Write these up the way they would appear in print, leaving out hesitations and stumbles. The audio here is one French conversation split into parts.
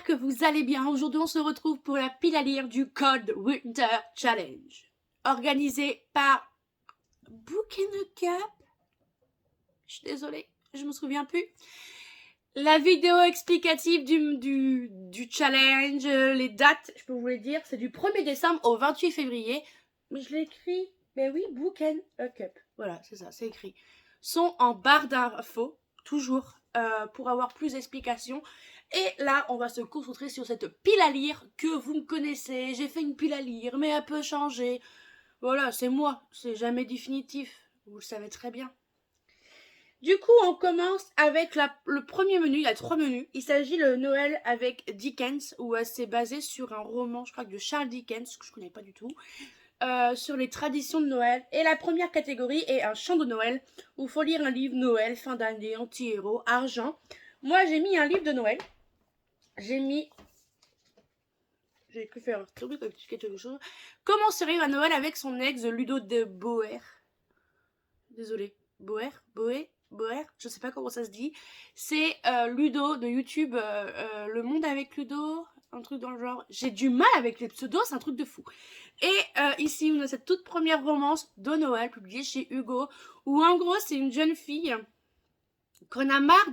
que vous allez bien. Aujourd'hui, on se retrouve pour la pile à lire du Cold Winter Challenge, organisé par Book and Cup. Je suis désolée, je me souviens plus. La vidéo explicative du challenge, les dates, je peux vous les dire, c'est du 1er décembre au 28 février. Mais je l'ai écrit, ben oui, Book and Cup. Voilà, c'est ça, c'est écrit. Sont en barre d'infos, toujours, pour avoir plus d'explications. Et là, on va se concentrer sur cette pile à lire que vous me connaissez. J'ai fait une pile à lire, mais elle peut changer. Voilà, c'est moi, c'est jamais définitif. Vous le savez très bien. Du coup, on commence avec le premier menu. Il y a 3 menus. Il s'agit de Noël avec Dickens, où c'est basé sur un roman, je crois que de Charles Dickens, que je connais pas du tout, sur les traditions de Noël. Et la première catégorie est un chant de Noël, où il faut lire un livre Noël, fin d'année, anti-héros, argent. Moi, j'ai mis un livre de Noël. J'ai cru faire quelque chose. Comment se rire à Noël avec son ex Ludo de Boer. Désolé. Boer, je sais pas comment ça se dit. C'est Ludo de YouTube, Le Monde avec Ludo, un truc dans le genre. J'ai du mal avec les pseudos, c'est un truc de fou. Et ici, on a cette toute première romance de Noël, publiée chez Hugo, où en gros, c'est une jeune fille qu'on a marre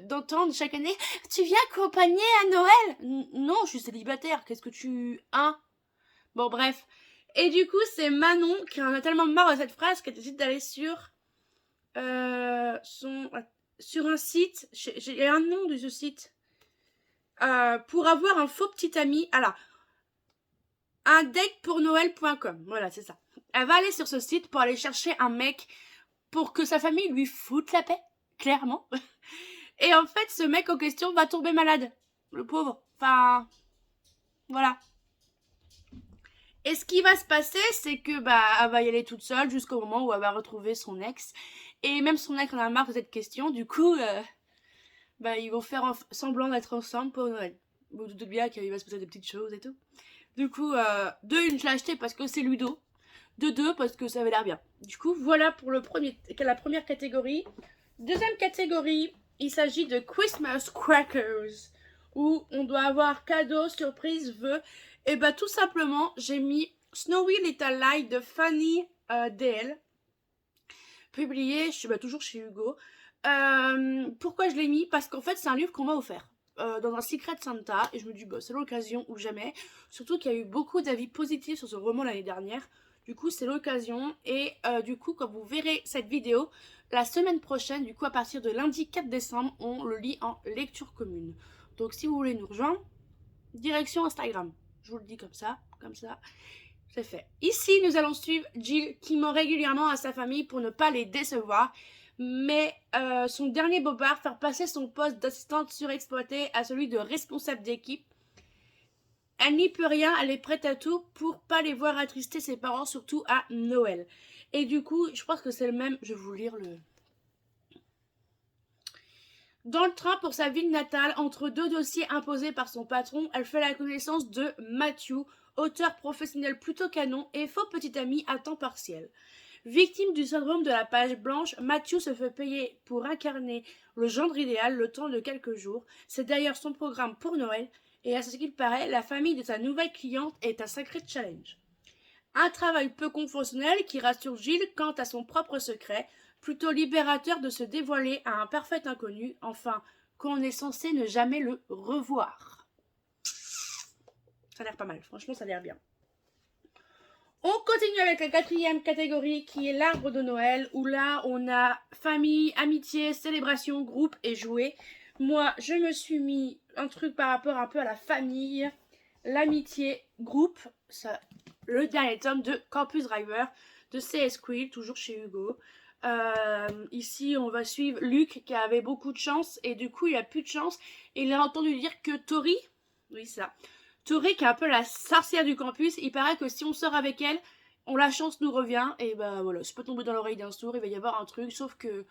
d'entendre chaque année. Tu viens accompagner à Noël? Non, je suis célibataire, qu'est-ce que tu... Hein? Bon, bref. Et du coup, c'est Manon qui en a tellement marre de cette phrase qu'elle décide d'aller sur un site, j'ai un nom de ce site, pour avoir un faux petit ami. Alors, un datepournoël.com, voilà, c'est ça. Elle va aller sur ce site pour aller chercher un mec pour que sa famille lui foute la paix, clairement. Et en fait, ce mec en question va tomber malade, le pauvre. Enfin, voilà. Et ce qui va se passer, c'est que elle va y aller toute seule jusqu'au moment où elle va retrouver son ex. Et même son ex en a marre de cette question. Du coup, ils vont faire semblant d'être ensemble pour Noël. Vous vous doutez bien qu'il va se passer des petites choses et tout. Du coup, de une, je l'ai acheté parce que c'est Ludo. De deux, parce que ça avait l'air bien. Du coup, voilà pour la première catégorie. Deuxième catégorie, il s'agit de Christmas Crackers, où on doit avoir cadeau, surprise, vœux. Et tout simplement, j'ai mis Snowy Little Light de Fanny DL, publié toujours chez Hugo. Pourquoi je l'ai mis? Parce qu'en fait, c'est un livre qu'on m'a offert dans un Secret Santa, et je me dis, c'est l'occasion ou jamais. Surtout qu'il y a eu beaucoup d'avis positifs sur ce roman l'année dernière. Du coup, c'est l'occasion. Et du coup, quand vous verrez cette vidéo, la semaine prochaine, du coup, à partir de lundi 4 décembre, on le lit en lecture commune. Donc, si vous voulez nous rejoindre, direction Instagram. Je vous le dis comme ça, c'est fait. Ici, nous allons suivre Jill qui ment régulièrement à sa famille pour ne pas les décevoir. Mais son dernier bobard, faire passer son poste d'assistante surexploitée à celui de responsable d'équipe. Elle n'y peut rien, elle est prête à tout pour pas les voir attrister ses parents, surtout à Noël. Et du coup, je pense que c'est le même, je vais vous lire le... Dans le train pour sa ville natale, entre deux dossiers imposés par son patron, elle fait la connaissance de Matthew, auteur professionnel plutôt canon et faux petit ami à temps partiel. Victime du syndrome de la page blanche, Matthew se fait payer pour incarner le gendre idéal le temps de quelques jours. C'est d'ailleurs son programme pour Noël, et à ce qu'il paraît, la famille de sa nouvelle cliente est un sacré challenge. Un travail peu conventionnel qui rassure Gilles quant à son propre secret, plutôt libérateur de se dévoiler à un parfait inconnu, enfin, qu'on est censé ne jamais le revoir. Ça a l'air pas mal, franchement ça a l'air bien. On continue avec la quatrième catégorie qui est l'arbre de Noël, où là on a famille, amitié, célébration, groupe et jouets. Moi je me suis mis un truc par rapport un peu à la famille, l'amitié, groupe, ça, le dernier tome de Campus Driver de CS Quill, toujours chez Hugo. Ici on va suivre Luc qui avait beaucoup de chance et du coup il a plus de chance et il a entendu dire que Tori, oui ça, Tori qui est un peu la sorcière du campus, il paraît que si on sort avec elle, la chance nous revient et voilà, ça peut tomber dans l'oreille d'un sourd, il va y avoir un truc, sauf que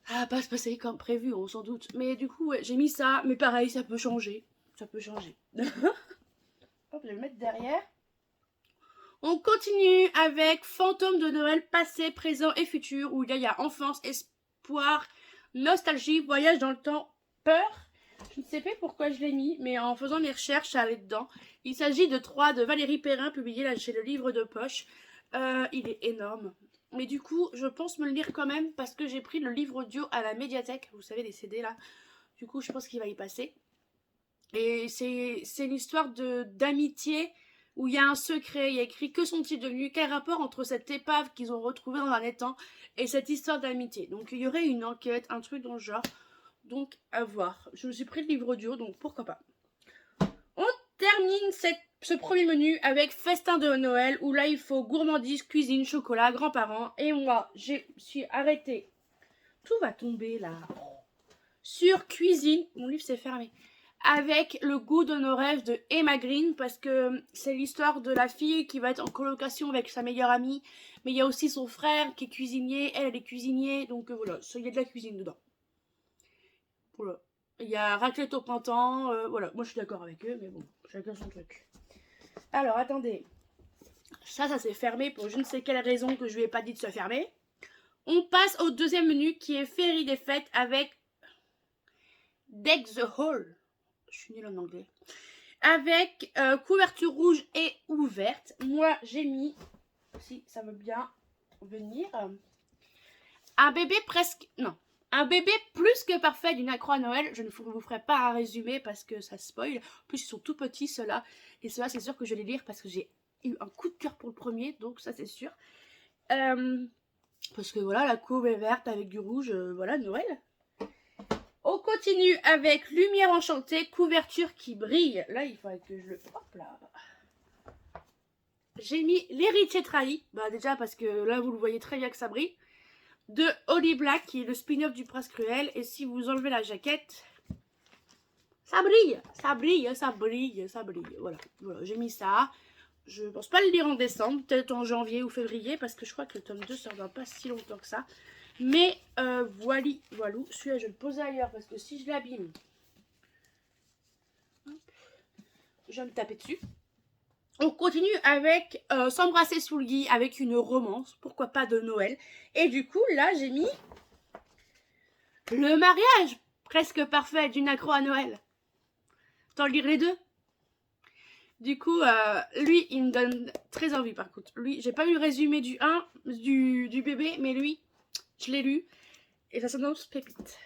ça va pas se passer comme prévu, on s'en doute. Mais du coup ouais, j'ai mis ça, mais pareil ça peut changer, Hop, je vais le mettre derrière. On continue avec Fantôme de Noël, passé, présent et futur, où il y a enfance, espoir, nostalgie, voyage dans le temps, peur. Je ne sais pas pourquoi je l'ai mis, mais en faisant mes recherches, ça allait dedans. Il s'agit de 3 de Valérie Perrin, publié là chez le Livre de Poche. Il est énorme. Mais du coup, je pense me le lire quand même parce que j'ai pris le livre audio à la médiathèque. Vous savez, les CD là. Du coup, je pense qu'il va y passer. Et c'est l'histoire d'amitié où il y a un secret. Il y a écrit que sont-ils devenus, quel rapport entre cette épave qu'ils ont retrouvée dans un étang et cette histoire d'amitié. Donc il y aurait une enquête, un truc dans le genre. Donc à voir. Je me suis pris le livre audio, donc pourquoi pas. On termine ce premier menu avec festin de Noël où là il faut gourmandise, cuisine, chocolat, grands-parents. Et moi, je suis arrêtée. Tout va tomber là. Sur cuisine. Mon livre s'est fermé. Avec le goût de nos rêves de Emma Green, parce que c'est l'histoire de la fille qui va être en colocation avec sa meilleure amie, mais il y a aussi son frère qui est cuisinier, elle est cuisinier, donc voilà, il y a de la cuisine dedans. Voilà. Il y a raclette au printemps, voilà, moi je suis d'accord avec eux, mais bon, chacun son truc. Alors attendez, ça s'est fermé pour je ne sais quelle raison que je lui ai pas dit de se fermer. On passe au deuxième menu qui est Féerie des fêtes avec Deck the Hall. Je suis nulle en anglais. Avec couverture rouge et ouverte. Moi, j'ai mis, si ça veut bien venir, un bébé presque... Non. Un bébé plus que parfait d'une accro à Noël. Je ne vous ferai pas un résumé parce que ça spoil. En plus, ils sont tout petits, ceux-là. Et ceux-là, c'est sûr que je vais les lire parce que j'ai eu un coup de cœur pour le premier. Donc, ça, c'est sûr. Parce que voilà, la couve est verte avec du rouge. Voilà, Noël. On continue avec Lumière enchantée, couverture qui brille. Là, il faudrait que je le... Hop là. J'ai mis L'héritier trahi. Bah déjà parce que là, vous le voyez très bien que ça brille. De Holly Black, qui est le spin-off du Prince Cruel. Et si vous enlevez la jaquette, ça brille. Ça brille, ça brille, ça brille. Voilà, voilà, j'ai mis ça. Je pense pas le lire en décembre, peut-être en janvier ou février. Parce que je crois que le tome 2 sort dans pas si longtemps que ça. Mais voilà, celui-là je vais le poser ailleurs parce que si je l'abîme, je vais me taper dessus. On continue avec S'embrasser sous le lit avec une romance, pourquoi pas de Noël. Et du coup là j'ai mis Le mariage presque parfait d'une accro à Noël. T'en lire les deux. Du coup, lui, il me donne très envie par contre. Lui, j'ai pas lu le résumé du 1, du bébé, mais lui, je l'ai lu. Et ça s'annonce pépite.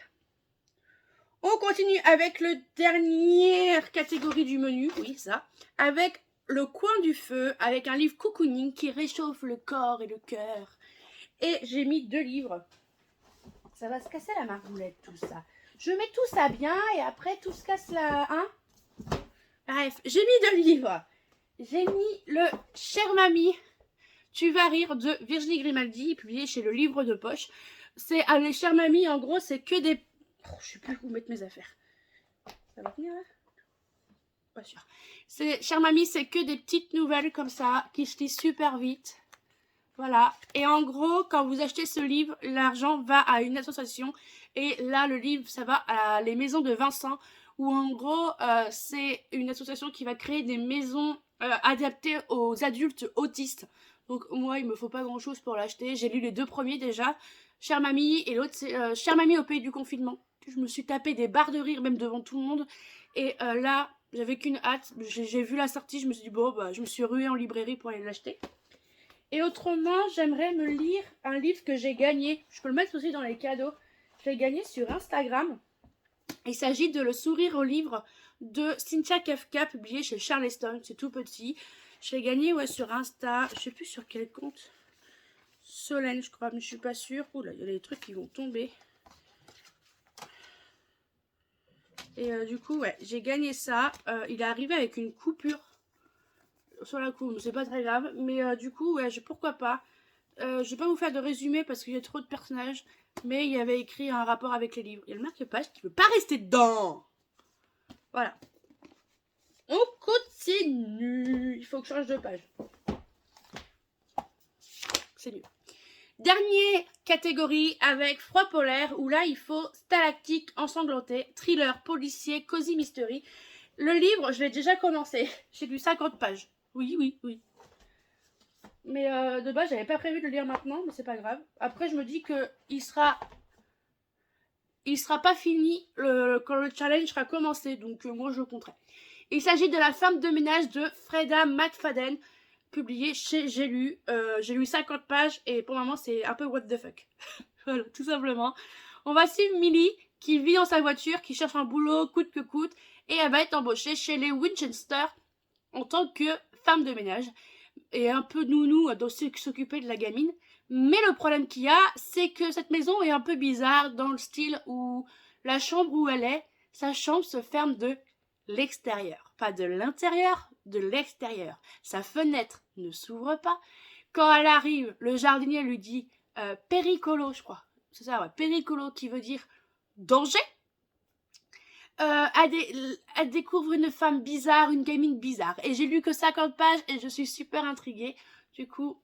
On continue avec le dernière catégorie du menu, oui ça, avec Le coin du feu, avec un livre cocooning qui réchauffe le corps et le cœur. Et j'ai mis 2 livres. Ça va se casser la margoulette tout ça. Je mets tout ça bien et après tout se casse là, hein. Bref, j'ai mis 2 livres. J'ai mis le Chère Mamie, tu vas rire de Virginie Grimaldi, publié chez le Livre de Poche. C'est les Chère Mamie, en gros, c'est que des... Oh, je sais plus où mettre mes affaires. Ça va venir là? Pas sûr. Chère Mamie, c'est que des petites nouvelles comme ça, qui se lisent super vite. Voilà. Et en gros, quand vous achetez ce livre, l'argent va à une association. Et là, le livre, ça va à les maisons de Vincent, où en gros, c'est une association qui va créer des maisons adaptées aux adultes autistes. Donc moi, il me faut pas grand-chose pour l'acheter. J'ai lu les 2 premiers déjà. Chère Mamie, et l'autre, c'est Chère Mamie au pays du confinement. Je me suis tapé des barres de rire, même devant tout le monde. Et là, j'avais qu'une hâte. J'ai vu la sortie, je me suis dit, bon, bah, je me suis ruée en librairie pour aller l'acheter. Et autrement, j'aimerais me lire un livre que j'ai gagné. Je peux le mettre aussi dans les cadeaux. Je l'ai gagné sur Instagram. Il s'agit de Le sourire au livre de Cynthia Kafka, publié chez Charleston. C'est tout petit. Je l'ai gagné sur Insta. Je sais plus sur quel compte. Solène, je crois, mais je suis pas sûre. Ouh là, il y a des trucs qui vont tomber. Et du coup, ouais, j'ai gagné ça. Il est arrivé avec une coupure sur la couve, c'est pas très grave. Mais du coup, ouais, pourquoi pas. Je vais pas vous faire de résumé parce qu'il y a trop de personnages. Mais il y avait écrit un rapport avec les livres. Il y a le marque-page qui veut pas rester dedans. Voilà. On continue. Il faut que je change de page. C'est mieux. Dernière catégorie avec Froid polaire, où là il faut stalactique ensanglanté, thriller, policier, cozy mystery. Le livre, je l'ai déjà commencé. J'ai lu 50 pages. Oui. Mais de base, j'avais pas prévu de le lire maintenant, mais c'est pas grave. Après, je me dis que il sera il sera pas fini quand le challenge sera commencé, donc moi je compterai. Il s'agit de La femme de ménage de Freda McFadden, publié chez J'ai lu. J'ai lu 50 pages et pour le moment c'est un peu what the fuck. Voilà, tout simplement. On va suivre Millie qui vit dans sa voiture, qui cherche un boulot coûte que coûte, et elle va être embauchée chez les Winchester en tant que femme de ménage et un peu nounou dans s'occuper de la gamine. Mais le problème qu'il y a, c'est que cette maison est un peu bizarre dans le style où la chambre où elle est, sa chambre se ferme de l'extérieur. Pas de l'intérieur, de l'extérieur. Sa fenêtre ne s'ouvre pas. Quand elle arrive, le jardinier lui dit pericolo, je crois. C'est ça, ouais, pericolo, qui veut dire danger. Elle découvre une femme bizarre, une gamine bizarre. Et j'ai lu que 50 pages et je suis super intriguée. Du coup,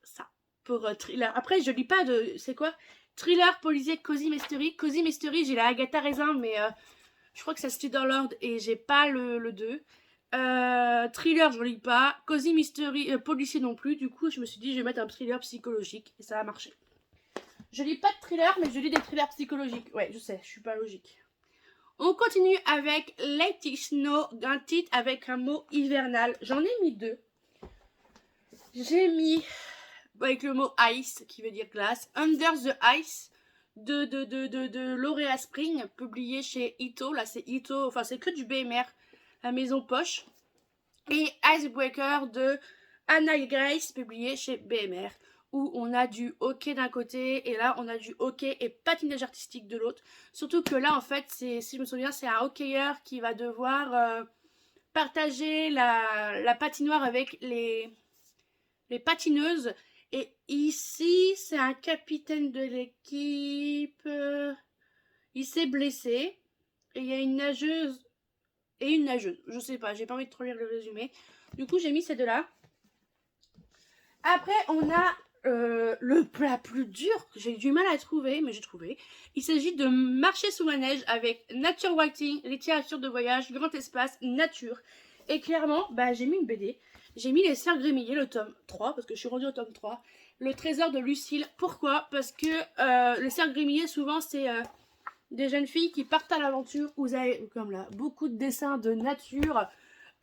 ça, pour thriller. Après, je lis pas de... C'est quoi? Thriller, policier, Cozy Mystery. Cozy Mystery, j'ai la Agatha Raisin, mais je crois que ça se lit dans l'ordre et j'ai pas le 2. Thriller, je lis pas. Cozy Mystery, policier non plus. Du coup, je me suis dit, je vais mettre un thriller psychologique et ça a marché. Je lis pas de thriller, mais je lis des thrillers psychologiques. Ouais, je sais, je suis pas logique. On continue avec Let It Snow, un titre avec un mot hivernal. J'en ai mis 2. J'ai mis avec le mot ice, qui veut dire glace, Under the Ice de Laurea Spring, publié chez Ito. Là, c'est Ito, enfin, c'est que du BMR, la maison poche. Et Icebreaker de Anna Grace, publié chez BMR, où on a du hockey d'un côté et là on a du hockey et patinage artistique de l'autre. Surtout que là en fait, si je me souviens, c'est un hockeyeur qui va devoir partager la patinoire avec les patineuses. Et ici, c'est un capitaine de l'équipe. Il s'est blessé. Et il y a une nageuse et une nageuse. Je sais pas, j'ai pas envie de trop lire le résumé. Du coup, j'ai mis ces deux-là. Après, on a le plat plus dur que j'ai du mal à trouver, mais j'ai trouvé. Il s'agit de Marcher sous la neige avec Nature Walking, littérature de voyage, grand espace, nature. Et clairement, bah, j'ai mis une BD. J'ai mis Les Sœurs Grémillet, le tome 3, parce que je suis rendue au tome 3. Le trésor de Lucille. Pourquoi? Parce que les Sœurs Grémillet, souvent, c'est des jeunes filles qui partent à l'aventure. Vous avez, comme là, beaucoup de dessins de nature.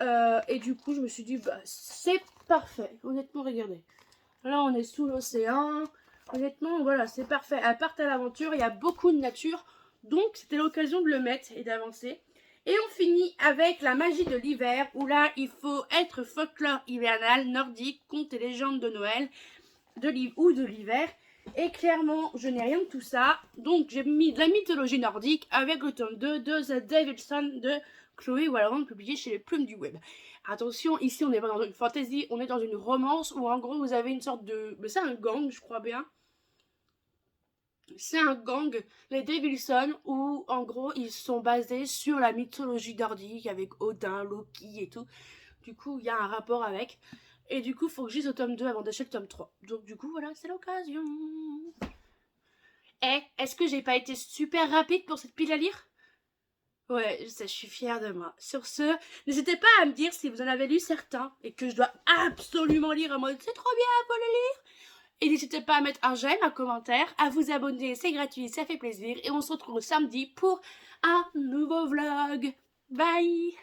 Et du coup, je me suis dit, bah, c'est parfait. Honnêtement, regardez. Là, on est sous l'océan. Honnêtement, voilà, c'est parfait. Elles partent à l'aventure, il y a beaucoup de nature. Donc, c'était l'occasion de le mettre et d'avancer. Et on finit avec La magie de l'hiver, où là, il faut être folklore hivernal, nordique, contes et légendes de Noël, ou de l'hiver. Et clairement, je n'ai rien de tout ça. Donc, j'ai mis de la mythologie nordique avec le tome 2 de The Davidson de Chloé Wallerand, publié chez les Plumes du Web. Attention, ici, on n'est pas dans une fantasy, on est dans une romance où, en gros, vous avez une sorte de... Mais c'est un gang, je crois bien. C'est un gang, les Davidson, où, en gros, ils sont basés sur la mythologie nordique avec Odin, Loki et tout. Du coup, il y a un rapport avec... Et du coup, il faut que je lise au tome 2 avant d'acheter le tome 3. Donc du coup, voilà, c'est l'occasion. Est-ce que j'ai pas été super rapide pour cette pile à lire? Ouais, je sais, je suis fière de moi. Sur ce, n'hésitez pas à me dire si vous en avez lu certains et que je dois absolument lire en mode c'est trop bien, faut le lire. Et n'hésitez pas à mettre un j'aime, un commentaire, à vous abonner, c'est gratuit, ça fait plaisir. Et on se retrouve samedi pour un nouveau vlog. Bye!